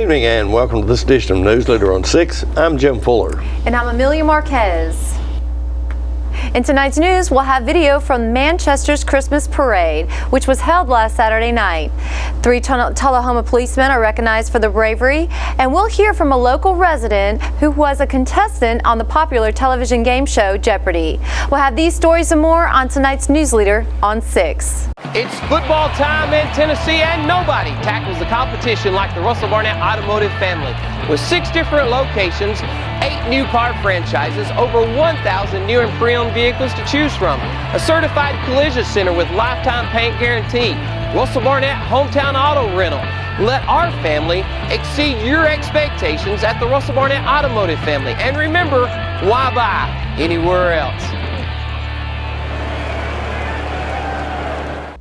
evening and welcome to this edition of Newsleader on 6. I'm Jim Fuller. And I'm Amelia Marquez. In tonight's news, we'll have video from Manchester's Christmas Parade, which was held last Saturday night. 3 Tullahoma policemen are recognized for their bravery, and we'll hear from a local resident who was a contestant on the popular television game show Jeopardy! We'll have these stories and more on tonight's Newsleader on 6. It's football time in Tennessee, and nobody tackles the competition like the Russell Barnett Automotive family. With 6 different locations, 8 new car franchises, over 1,000 new and pre-owned vehicles to choose from, a certified collision center with lifetime paint guarantee, Russell Barnett Hometown Auto Rental. Let our family exceed your expectations at the Russell Barnett Automotive family. And remember, why buy anywhere else?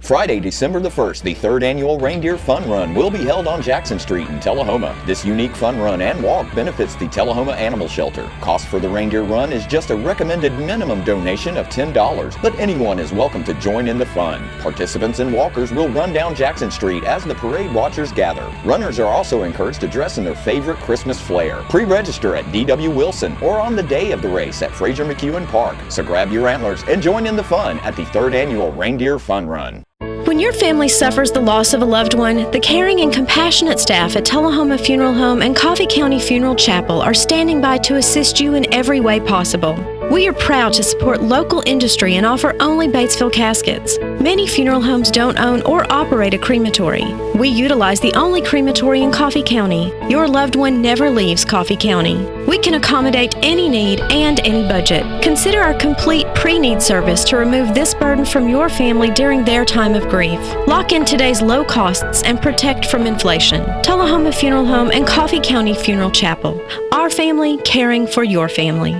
Friday, December the 1st, the 3rd annual Reindeer Fun Run will be held on Jackson Street in Tullahoma. This unique fun run and walk benefits the Tullahoma Animal Shelter. Cost for the Reindeer Run is just a recommended minimum donation of $10, but anyone is welcome to join in the fun. Participants and walkers will run down Jackson Street as the parade watchers gather. Runners are also encouraged to dress in their favorite Christmas flair. Pre-register at D.W. Wilson or on the day of the race at Fraser McEwen Park. So grab your antlers and join in the fun at the 3rd annual Reindeer Fun Run. When your family suffers the loss of a loved one, the caring and compassionate staff at Tullahoma Funeral Home and Coffee County Funeral Chapel are standing by to assist you in every way possible. We are proud to support local industry and offer only Batesville caskets. Many funeral homes don't own or operate a crematory. We utilize the only crematory in Coffee County. Your loved one never leaves Coffee County. We can accommodate any need and any budget. Consider our complete pre-need service to remove this burden from your family during their time of grief. Lock in today's low costs and protect from inflation. Tullahoma Funeral Home and Coffee County Funeral Chapel. Our family caring for your family.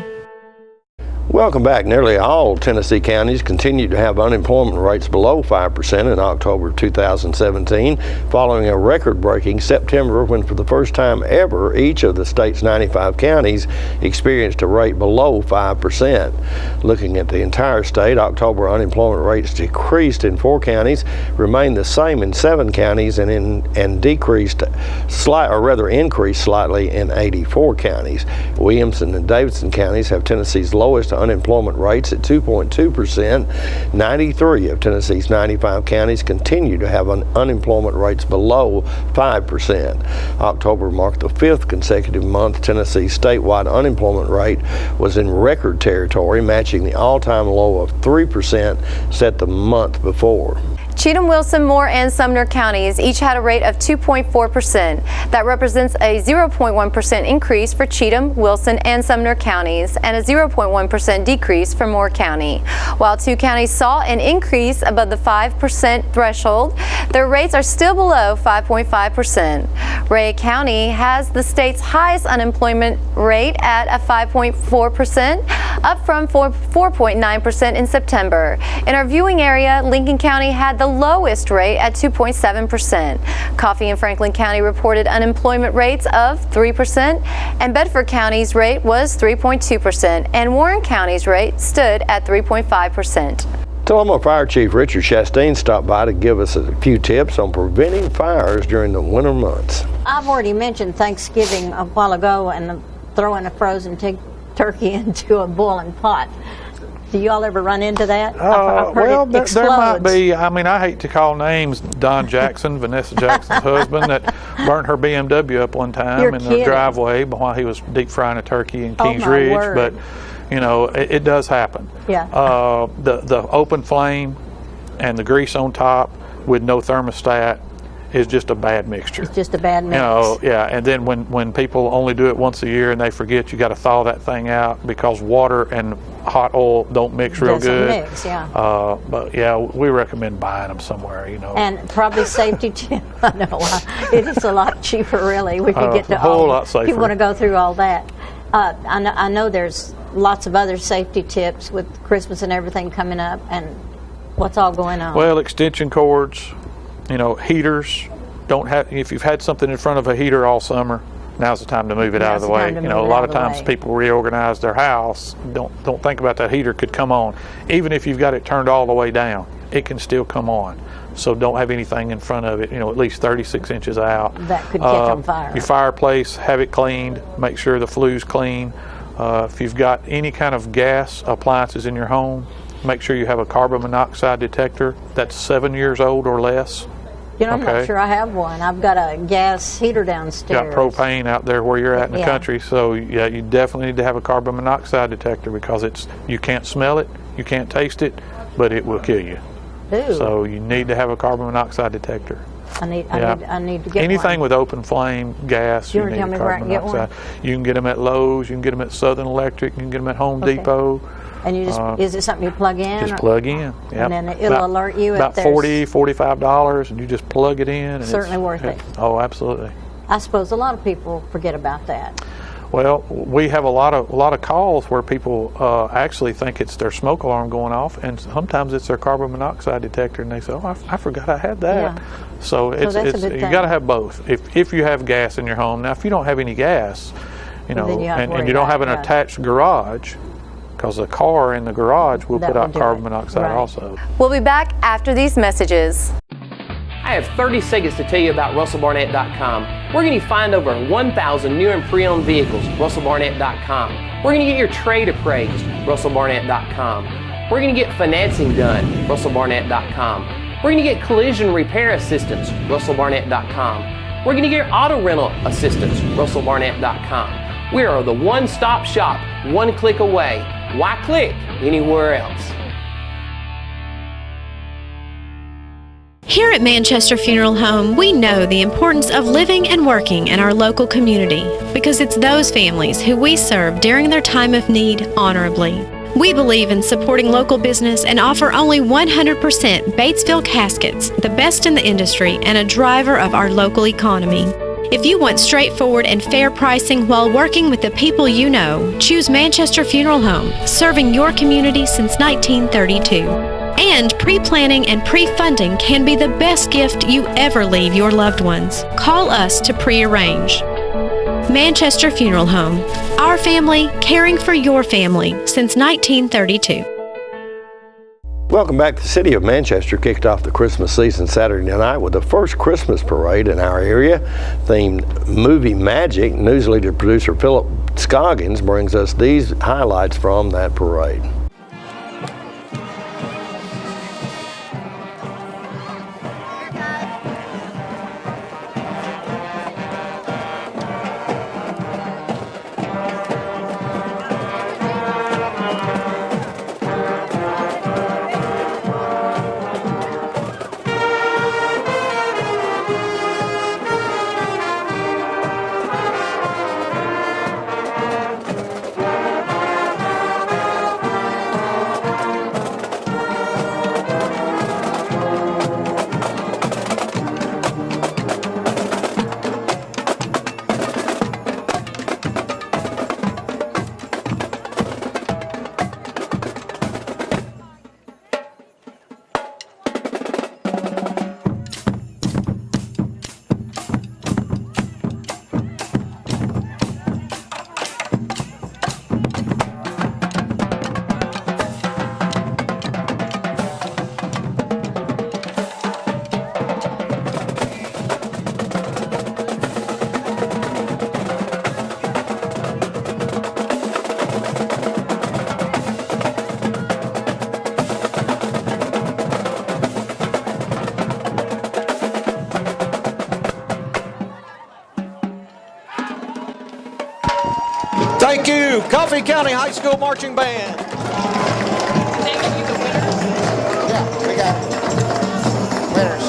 Welcome back. Nearly all Tennessee counties continue to have unemployment rates below 5% in October of 2017, following a record-breaking September when for the first time ever each of the state's 95 counties experienced a rate below 5%. Looking at the entire state, October unemployment rates decreased in 4 counties, remained the same in 7 counties, and decreased increased slightly in 84 counties. Williamson and Davidson counties have Tennessee's lowest unemployment rates at 2.2%. 93 of Tennessee's 95 counties continue to have unemployment rates below 5%. October marked the 5th consecutive month Tennessee's statewide unemployment rate was in record territory, matching the all-time low of 3% set the month before. Cheatham, Wilson, Moore, and Sumner counties each had a rate of 2.4%. That represents a 0.1% increase for Cheatham, Wilson, and Sumner counties, and a 0.1% decrease for Moore County. While 2 counties saw an increase above the 5% threshold, their rates are still below 5.5%. Ray County has the state's highest unemployment rate at a 5.4%, up from 4.9% in September. In our viewing area, Lincoln County had the lowest rate at 2.7%. Coffee and Franklin County reported unemployment rates of 3%, and Bedford County's rate was 3.2%, and Warren County's rate stood at 3.5%. Tullahoma Fire Chief Richard Chastain stopped by to give us a few tips on preventing fires during the winter months. I've already mentioned Thanksgiving a while ago and throwing a frozen turkey into a boiling pot. Do you all ever run into that? Well, there might be. I mean, I hate to call names. Don Jackson, Vanessa Jackson's husband, that burnt her BMW up one time in the driveway while he was deep frying a turkey in Kings Ridge. Word. But, you know, it does happen. Yeah. The open flame and the grease on top with no thermostat is just a bad mixture. It's just a bad mix. You know, yeah, and then when people only do it once a year and they forget, you got to thaw that thing out because water and hot oil don't mix real good. Doesn't mix, yeah. But yeah, we recommend buying them somewhere, you know. And probably safety too. I know it is a lot cheaper, really. We could get to a whole lot safer. You want to go through all that. I know there's lots of other safety tips with Christmas and everything coming up, and what's all going on. Well, extension cords, you know, heaters. Don't have, if you've had something in front of a heater all summer, now's the time to move it out of the way. You know, a lot of times people reorganize their house, don't think about that heater could come on. Even if you've got it turned all the way down, it can still come on. So don't have anything in front of it, you know, at least 36 inches out. That could catch on fire. Your fireplace, have it cleaned, make sure the flue's clean. If you've got any kind of gas appliances in your home, make sure you have a carbon monoxide detector that's 7 years old or less. You know, I'm not sure I have one. I've got a gas heater downstairs. Got propane out there where you're at in the country, so yeah, you definitely need to have a carbon monoxide detector because you can't smell it, you can't taste it, but it will kill you. Ooh. So you need to have a carbon monoxide detector. I need to get anything one. with open flame gas. You need a carbon monoxide. You can get them at Lowe's. You can get them at Southern Electric. You can get them at Home Depot. And you just is it something you plug in? Just plug in. Yep. And then it'll alert you about $40–45, and you just plug it in. And certainly worth it. Oh, absolutely. I suppose a lot of people forget about that. Well, we have a lot of calls where people actually think it's their smoke alarm going off, and sometimes it's their carbon monoxide detector, and they say, "Oh, I forgot I had that." Yeah. So you got to have both. If you have gas in your home, now if you don't have any gas, you know, and you don't have an attached garage, because the car in the garage will put out carbon monoxide also. We'll be back after these messages. I have 30 seconds to tell you about RussellBarnett.com. We're going to find over 1,000 new and pre-owned vehicles, RussellBarnett.com. We're going to get your trade appraised, RussellBarnett.com. We're going to get financing done, RussellBarnett.com. We're going to get collision repair assistance, RussellBarnett.com. We're going to get auto rental assistance, RussellBarnett.com. We are the one-stop shop, one click away. Why click anywhere else? Here at Manchester Funeral Home, we know the importance of living and working in our local community because it's those families who we serve during their time of need honorably. We believe in supporting local business and offer only 100% Batesville caskets, the best in the industry and a driver of our local economy. If you want straightforward and fair pricing while working with the people you know, choose Manchester Funeral Home, serving your community since 1932. And pre-planning and pre-funding can be the best gift you ever leave your loved ones. Call us to pre-arrange. Manchester Funeral Home. Our family, caring for your family since 1932. Welcome back. The City of Manchester kicked off the Christmas season Saturday night with the first Christmas parade in our area, themed Movie Magic. Newsleader producer Philip Scoggins brings us these highlights from that parade. Thank you, Coffee County High School Marching Band. Yeah, we got winners.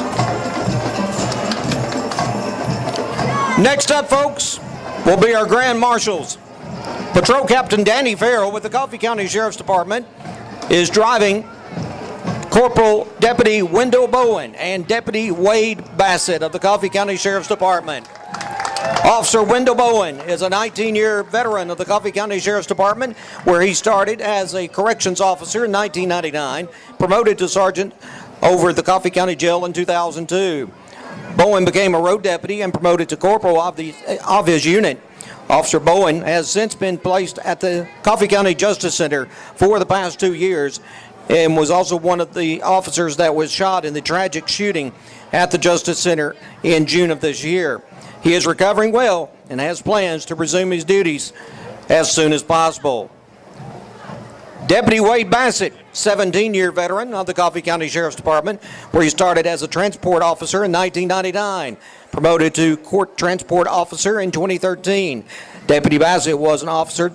Next up, folks, will be our Grand Marshals. Patrol Captain Danny Farrell with the Coffee County Sheriff's Department is driving Corporal Deputy Wendell Bowen and Deputy Wade Bassett of the Coffee County Sheriff's Department. Officer Wendell Bowen is a 19-year veteran of the Coffee County Sheriff's Department, where he started as a corrections officer in 1999, promoted to sergeant over at the Coffee County Jail in 2002. Bowen became a road deputy and promoted to corporal of his unit. Officer Bowen has since been placed at the Coffee County Justice Center for the past 2 years and was also one of the officers that was shot in the tragic shooting at the Justice Center in June of this year. He is recovering well and has plans to resume his duties as soon as possible. Deputy Wade Bassett, 17-year veteran of the Coffee County Sheriff's Department, where he started as a transport officer in 1999, promoted to court transport officer in 2013. Deputy Bassett was an officer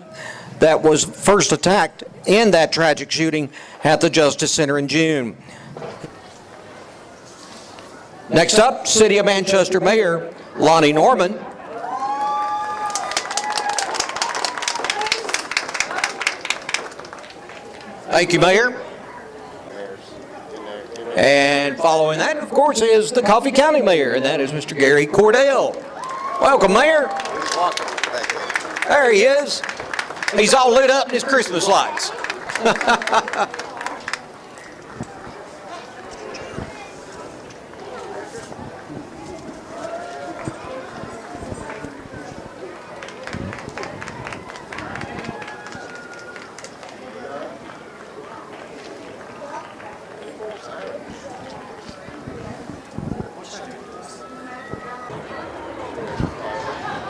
that was first attacked in that tragic shooting at the Justice Center in June. Next up, City of Manchester Mayor Lonnie Norman. Thank you, Mayor. And following that, of course, is the Coffee County Mayor, and that is Mr. Gary Cordell. Welcome, Mayor. There he is. He's all lit up in his Christmas lights.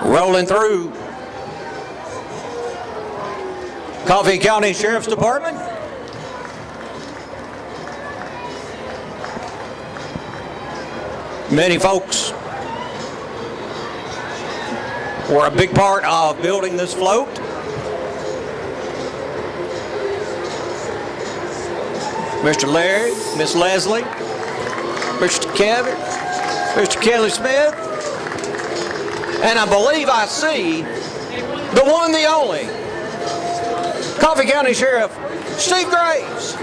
Rolling through Coffee County Sheriff's Department. Many folks were a big part of building this float. Mr. Larry, Miss Leslie, Mr. Kevin, Mr. Kelly Smith, and I believe I see the one, the only, Coffee County Sheriff Steve Graves.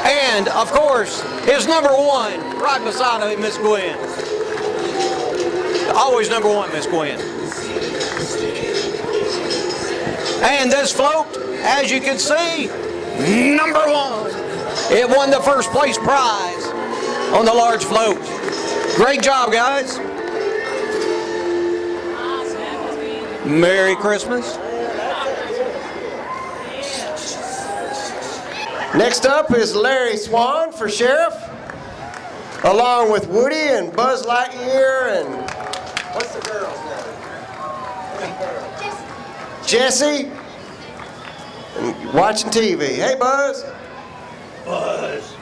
And, of course, his number one, right beside him, Miss Gwen. Always number one, Miss Gwen. And this float, as you can see, number one. It won the first place prize on the large float. Great job, guys. Merry Christmas. Next up is Larry Swan for Sheriff, along with Woody and Buzz Lightyear and what's the girl's name? Jessie. And watching TV. Hey, Buzz. Buzz.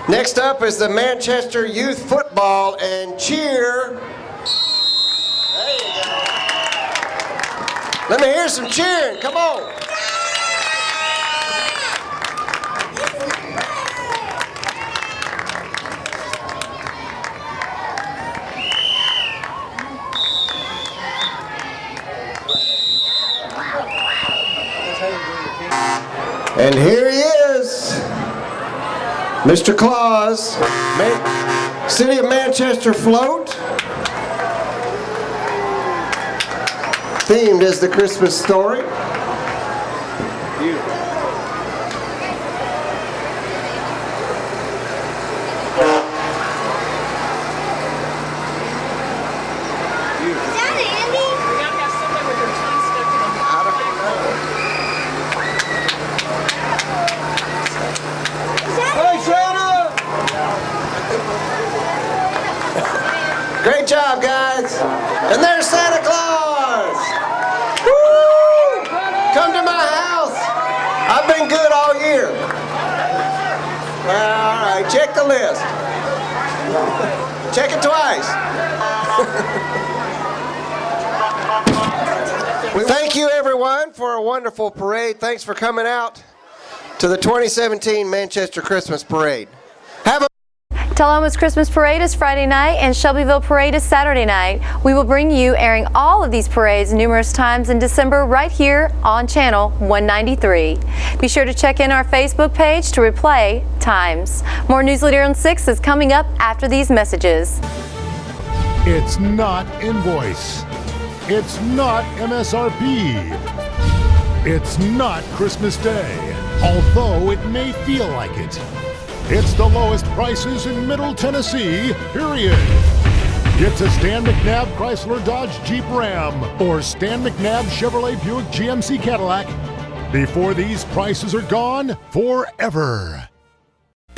Next up is the Manchester Youth Football and Cheer. There you go. Let me hear some cheering. Come on. And here he is, Mr. Claus, City of Manchester float, themed as the Christmas story. Beautiful. Great job, guys. And there's Santa Claus. Woo! Come to my house. I've been good all year. Well, all right, check the list. Check it twice. Thank you, everyone, for a wonderful parade. Thanks for coming out to the 2017 Manchester Christmas Parade. Have a Tullahoma's Christmas Parade is Friday night and Shelbyville Parade is Saturday night. We will bring you airing all of these parades numerous times in December right here on Channel 193. Be sure to check in our Facebook page to replay times. More Newsleader on 6 is coming up after these messages. It's not invoice. It's not MSRP. It's not Christmas Day, although it may feel like it. It's the lowest prices in Middle Tennessee, period. Get to Stan McNabb Chrysler Dodge Jeep Ram or Stan McNabb Chevrolet Buick GMC Cadillac before these prices are gone forever.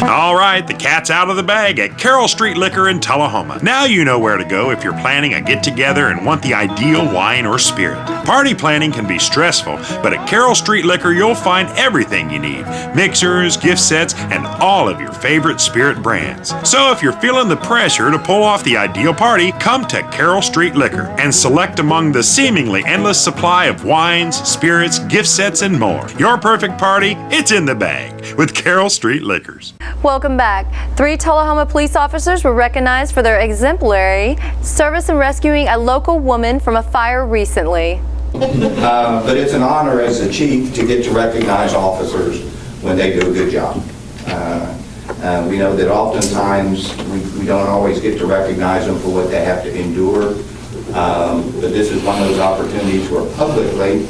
All right, the cat's out of the bag at Carroll Street Liquor in Tullahoma. Now you know where to go if you're planning a get-together and want the ideal wine or spirit. Party planning can be stressful, but at Carroll Street Liquor you'll find everything you need. Mixers, gift sets, and all of your favorite spirit brands. So if you're feeling the pressure to pull off the ideal party, come to Carroll Street Liquor and select among the seemingly endless supply of wines, spirits, gift sets, and more. Your perfect party, it's in the bag with Carroll Street Liquors. Welcome back. 3 Tullahoma police officers were recognized for their exemplary service in rescuing a local woman from a fire recently. But it's an honor as the chief to get to recognize officers when they do a good job. We know that oftentimes we don't always get to recognize them for what they have to endure, but this is one of those opportunities where publicly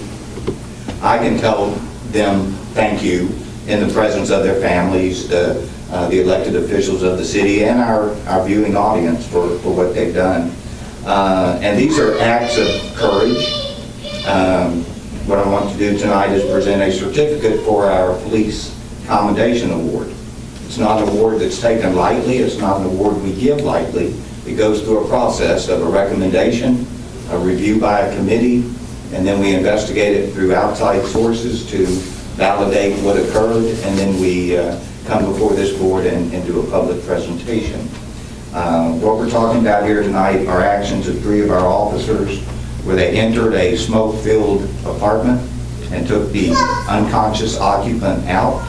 I can tell them thank you in the presence of their families, the elected officials of the city, and our viewing audience for what they've done. And these are acts of courage. What I want to do tonight is present a certificate for our Police Commendation Award. It's not an award that's taken lightly. It's not an award we give lightly. It goes through a process of a recommendation, a review by a committee, and then we investigate it through outside sources to validate what occurred, and then we come before this board and do a public presentation. What we're talking about here tonight are actions of 3 of our officers where they entered a smoke-filled apartment and took the unconscious occupant out.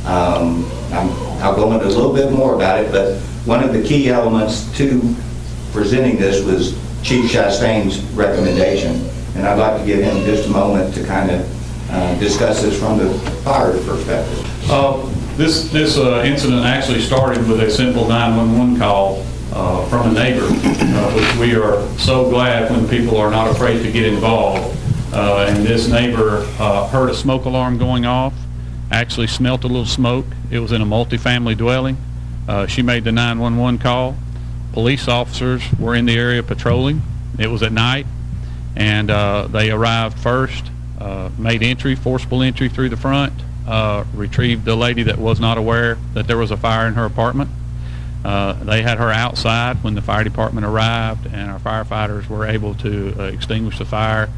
I'll go into a little bit more about it, but one of the key elements to presenting this was Chief Chastain's recommendation, and I'd like to give him just a moment to kind of discuss this from the fire perspective. This incident actually started with a simple 911 call from a neighbor, which we are so glad when people are not afraid to get involved. And this neighbor heard a smoke alarm going off, actually smelt a little smoke. It was in a multifamily dwelling. She made the 911 call. Police officers were in the area patrolling. It was at night, and they arrived first. Made entry, forcible entry through the front, retrieved the lady that was not aware that there was a fire in her apartment. They had her outside when the fire department arrived, and our firefighters were able to extinguish the fire.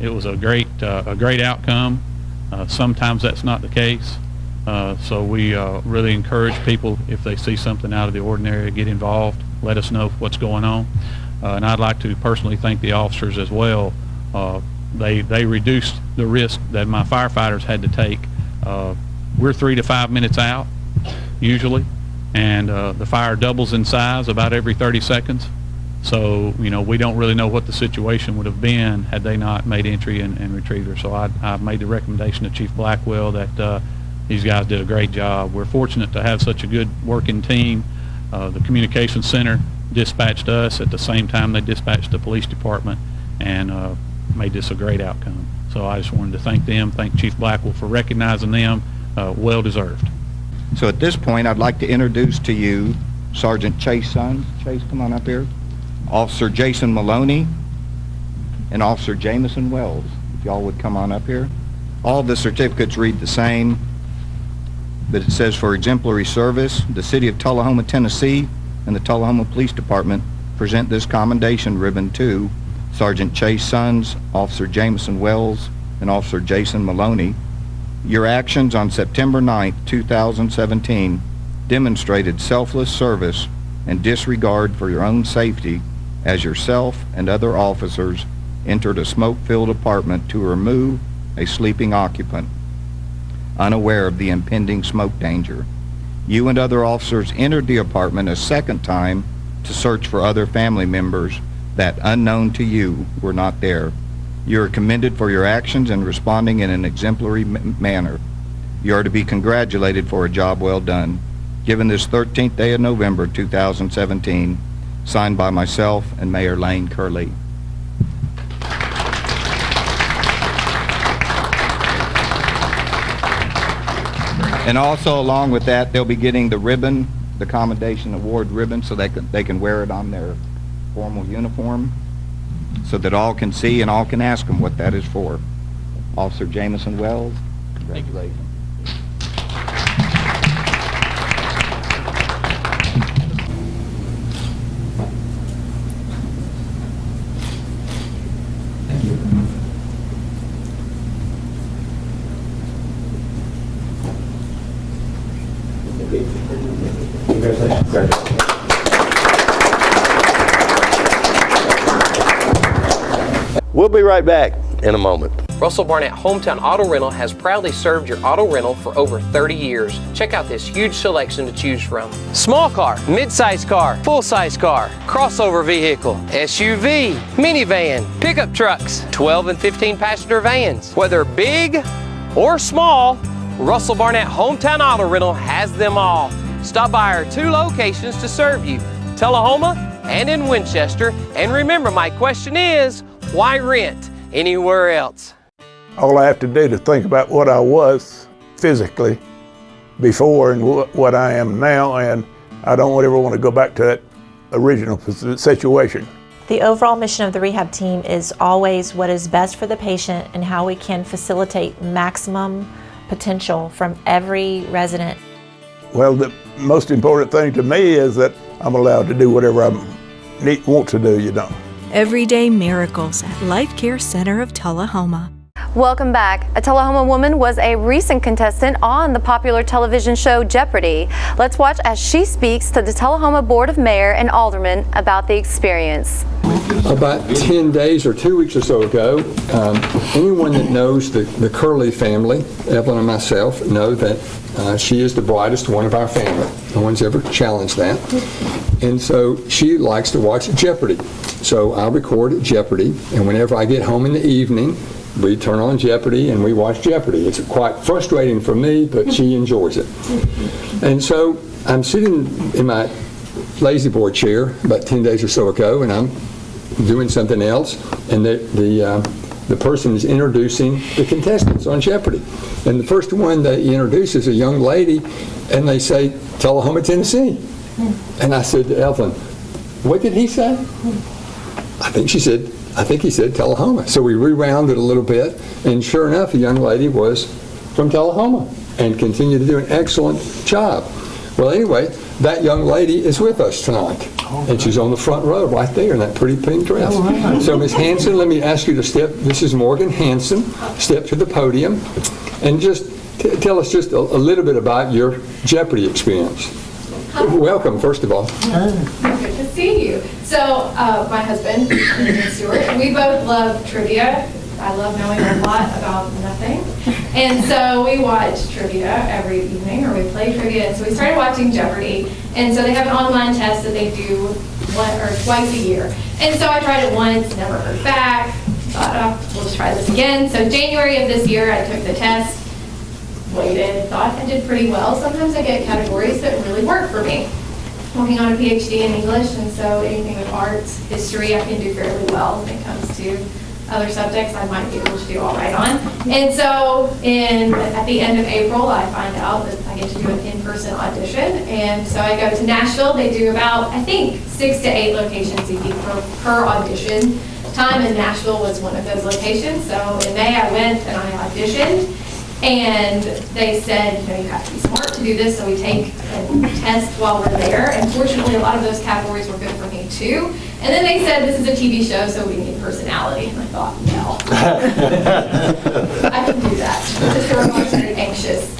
It was a great outcome. Sometimes that's not the case, so we really encourage people, if they see something out of the ordinary, get involved, let us know what's going on. And I'd like to personally thank the officers as well. They reduced the risk that my firefighters had to take. We're 3 to 5 minutes out, usually, and the fire doubles in size about every 30 seconds. So, you know, we don't really know what the situation would have been had they not made entry and retrieved her. So I made the recommendation to Chief Blackwell that these guys did a great job. We're fortunate to have such a good working team. The communications center dispatched us at the same time they dispatched the police department, and made this a great outcome. So I just wanted to thank them, thank Chief Blackwell for recognizing them, well deserved. So at this point, I'd like to introduce to you Sergeant Chase Sons. Chase, come on up here. Officer Jason Maloney and Officer Jamison Wells. If y'all would come on up here. All the certificates read the same, but it says for exemplary service, the City of Tullahoma, Tennessee, and the Tullahoma Police Department present this commendation ribbon to Sergeant Chase Sons, Officer Jamison Wells, and Officer Jason Maloney. Your actions on September 9, 2017 demonstrated selfless service and disregard for your own safety as yourself and other officers entered a smoke-filled apartment to remove a sleeping occupant, unaware of the impending smoke danger. you and other officers entered the apartment a second time to search for other family members that, unknown to you, were not there. You are commended for your actions and responding in an exemplary manner. You are to be congratulated for a job well done. Given this 13th day of November 2017, signed by myself and Mayor Lane Curley. And also, along with that, they'll be getting the ribbon, the Commendation Award ribbon, so they can wear it on their formal uniform, so that all can see and all can ask them what that is for. Officer Jameson Wells, congratulations. We'll be right back in a moment. Russell Barnett Hometown Auto Rental has proudly served your auto rental for over 30 years. Check out this huge selection to choose from. Small car, mid-size car, full-size car, crossover vehicle, SUV, minivan, pickup trucks, 12 and 15 passenger vans. Whether big or small, Russell Barnett Hometown Auto Rental has them all. Stop by our 2 locations to serve you, Tullahoma and in Winchester. And remember, my question is, why rent anywhere else? All I have to do to think about what I was physically before and what I am now, and I don't ever want to go back to that original situation. The overall mission of the rehab team is always what is best for the patient and how we can facilitate maximum potential from every resident. Well, the most important thing to me is that I'm allowed to do whatever I want to do, you know. Everyday miracles at Life Care Center of Tullahoma. Welcome back. A Tullahoma woman was a recent contestant on the popular television show Jeopardy! Let's watch as she speaks to the Tullahoma Board of Mayor and Aldermen about the experience. About 10 days or 2 weeks or so ago, anyone that knows the Curley family, Evelyn and myself, know that she is the brightest one of our family. No one's ever challenged that. And so she likes to watch Jeopardy! So I record Jeopardy! And whenever I get home in the evening, we turn on Jeopardy! And we watch Jeopardy! It's quite frustrating for me, but she enjoys it. And so I'm sitting in my lazy boy chair about 10 days or so ago, and I'm doing something else, and the person is introducing the contestants on Jeopardy! And the first one they introduce is a young lady, and they say, Tullahoma, Tennessee. And I said to Evelyn, what did he say? I think he said Tullahoma. So we rewound it a little bit, and sure enough, the young lady was from Tullahoma and continued to do an excellent job. Well, anyway, that young lady is with us tonight, and she's on the front row right there in that pretty pink dress. So, Ms. Hanson, let me ask you to step. This is Morgan Hanson. Step to the podium, and just tell us just a little bit about your Jeopardy! Experience. Welcome, first of all. Good to see you. So, my husband, Stuart, and we both love trivia. I love knowing a lot about nothing. And so we watch trivia every evening, or we play trivia. And so we started watching Jeopardy! And so they have an online test that they do twice a year. And so I tried it once, never heard back. Thought, oh, we'll just try this again. So January of this year, I took the test, waited, thought I did pretty well. Sometimes I get categories that really work for me. Working on a PhD in English, and so anything with arts, history, I can do fairly well when it comes to other subjects I might be able to do all right on. And so at the end of April, I find out that I get to do an in-person audition. And so I go to Nashville. They do about, I think, 6 to 8 locations a week per audition time, and Nashville was one of those locations. So in May, I went and I auditioned. And they said, you know, you have to be smart to do this, so we take a test while we're there. And fortunately, a lot of those categories were good for me too. And then they said, this is a TV show, so we need personality. And I thought, well, I can do that. Because there are very anxious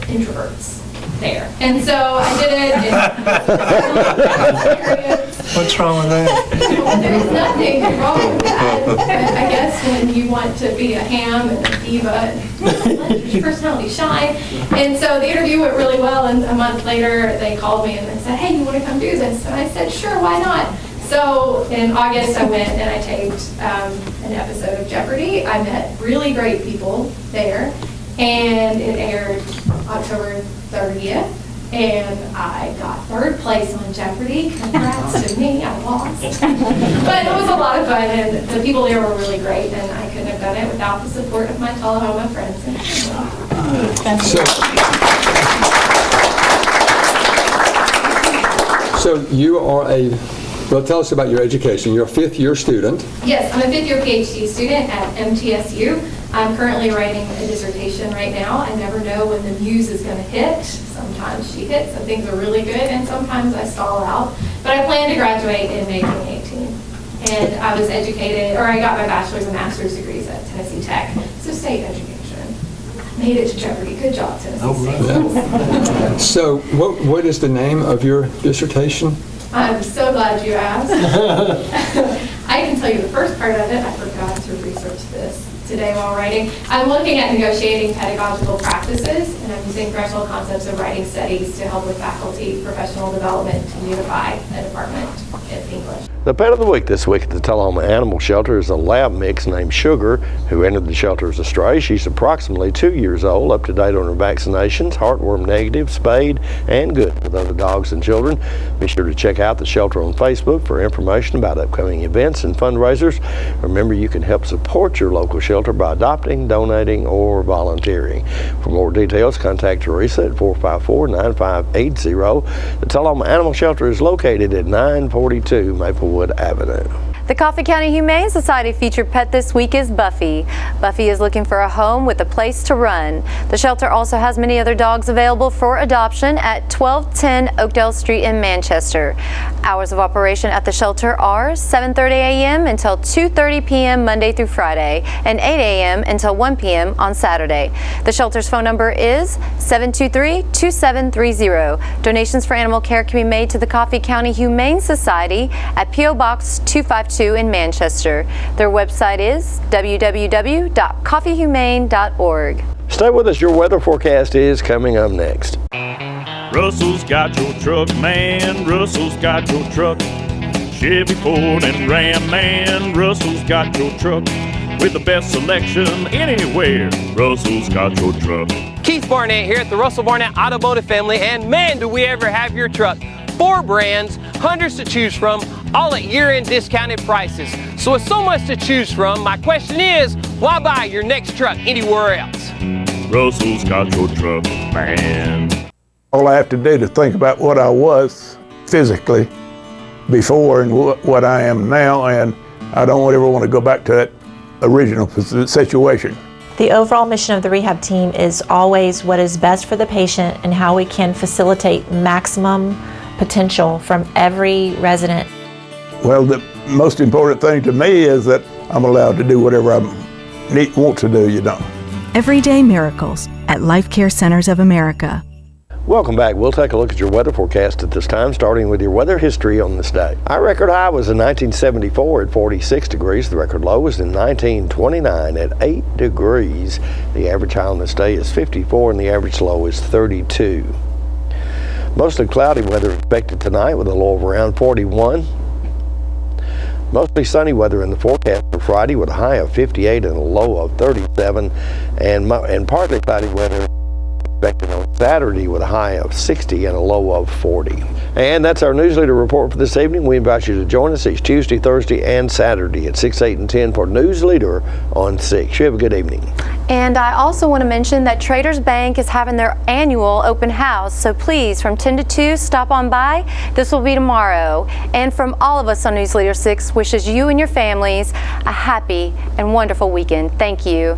introverts. there. And so I did it. What's wrong with that? Well, there's nothing wrong with that. But I guess when you want to be a ham and a diva and let your personality shine. And so the interview went really well, and a month later they called me and they said, hey, you want to come do this? And I said, sure, why not? So in August I went and I taped an episode of Jeopardy. I met really great people there, and it aired October 30th. And I got 3rd place on Jeopardy. Congrats to me, I lost. But it was a lot of fun, and the people there were really great, and I couldn't have done it without the support of my Tullahoma friends and family. So you are well, tell us about your education. You're a 5th-year student. Yes, I'm a 5th-year PhD student at MTSU. I'm currently writing a dissertation right now. I never know when the muse is going to hit. Sometimes she hits and things are really good, and sometimes I stall out. But I plan to graduate in May 2018. And I was educated, or I got my bachelor's and master's degrees at Tennessee Tech. So state education. Made it to Jeopardy. Good job, Tennessee State. Yeah. So what is the name of your dissertation? I'm so glad you asked. I can tell you the first part of it. I forgot to research this today while writing. I'm looking at negotiating pedagogical practices, and I'm using threshold concepts of writing studies to help with faculty professional development to unify a department in English. The pet of the week this week at the Tullahoma Animal Shelter is a lab mix named Sugar, who entered the shelter as a stray. She's approximately 2 years old, up to date on her vaccinations, heartworm negative, spayed, and good with other dogs and children. Be sure to check out the shelter on Facebook for information about upcoming events and fundraisers. Remember, you can help support your local shelter by adopting, donating, or volunteering. For more details, contact Teresa at 454-9580. The Tullahoma Animal Shelter is located at 942 Maplewood Avenue. The Coffee County Humane Society featured pet this week is Buffy. Buffy is looking for a home with a place to run. The shelter also has many other dogs available for adoption at 1210 Oakdale Street in Manchester. Hours of operation at the shelter are 7:30 a.m. until 2:30 p.m. Monday through Friday and 8 a.m. until 1 p.m. on Saturday. The shelter's phone number is 723-2730. Donations for animal care can be made to the Coffee County Humane Society at P.O. Box 252 in Manchester. Their website is www.coffeehumane.org. Stay with us. Your weather forecast is coming up next. Russell's got your truck, man. Russell's got your truck. Chevy, Ford, and Ram, man. Russell's got your truck. With the best selection anywhere. Russell's got your truck. Keith Barnett here at the Russell Barnett Automotive Family, and man, do we ever have your truck. 4 brands, hundreds to choose from, all at year-end discounted prices. So with so much to choose from, my question is, why buy your next truck anywhere else? Russell's got your truck, man. All I have to do to think about what I was physically before and what I am now, and I don't ever want to go back to that original situation. The overall mission of the rehab team is always what is best for the patient and how we can facilitate maximum potential from every resident. Well, the most important thing to me is that I'm allowed to do whatever I want to do, you know. Everyday miracles at Life Care Centers of America. Welcome back. We'll take a look at your weather forecast at this time, starting with your weather history on this day. Our record high was in 1974 at 46 degrees. The record low was in 1929 at 8 degrees. The average high on this day is 54 and the average low is 32. Mostly cloudy weather expected tonight with a low of around 41. Mostly sunny weather in the forecast for Friday with a high of 58 and a low of 37. And partly cloudy weather expected on Saturday with a high of 60 and a low of 40. And that's our Newsleader report for this evening. We invite you to join us each Tuesday, Thursday, and Saturday at 6, 8, and 10 for Newsleader on 6. You have a good evening. And I also want to mention that Traders Bank is having their annual open house, so please, from 10 to 2, stop on by. This will be tomorrow. And from all of us on Newsleader 6, wishes you and your families a happy and wonderful weekend. Thank you.